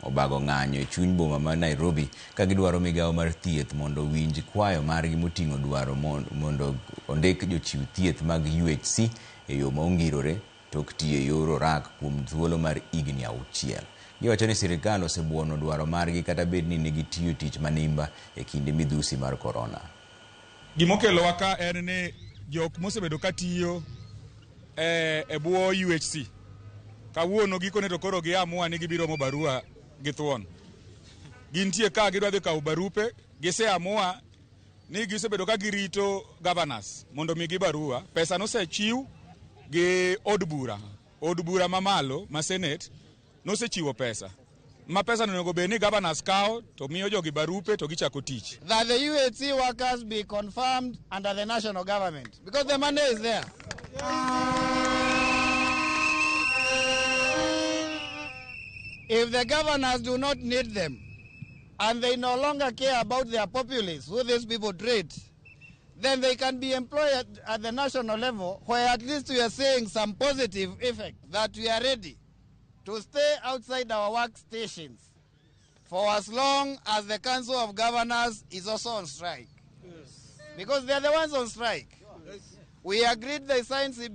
obago ng'anyo e chuny boma ma Nairobi ka gidwaro migawo mar thieth mondo winj kwayo margi moting'o dwaro mondo ondik jochiw thieth mag UHC e yo mongirore tok tiyo e yor orak kuom thuolo mar higni 6. Giwacho ni sirikal osebuono dwaro margi kata bed ni gitiyo tich manimba e kinde midhusi mar korona. Gimokelo waka en ni jok mosebedo katiyo e bwo UHC kawuono gikone to koro giamua ni gibiro mo barua githuon. Gintie ka gidwa dhi kawo barupe, giseamua ni gisebedo ka girito governors mondo migi barua. Pesa nosechiw gi od bura mamalo ma Senate nosechiwo pesa. Ma pesa nonego bed ni governors kawo to miyo jogi barupe to gichako tich. That the UHC workers be confirmed under the national government because the money is there. If the governors do not need them and they no longer care about their populace, who these people treat, then they can be employed at the national level where at least we are seeing some positive effect, that we are ready to stay outside our workstations for as long as the Council of Governors is also on strike. Yes. Because they are the ones on strike. Yes. We agreed they signed CB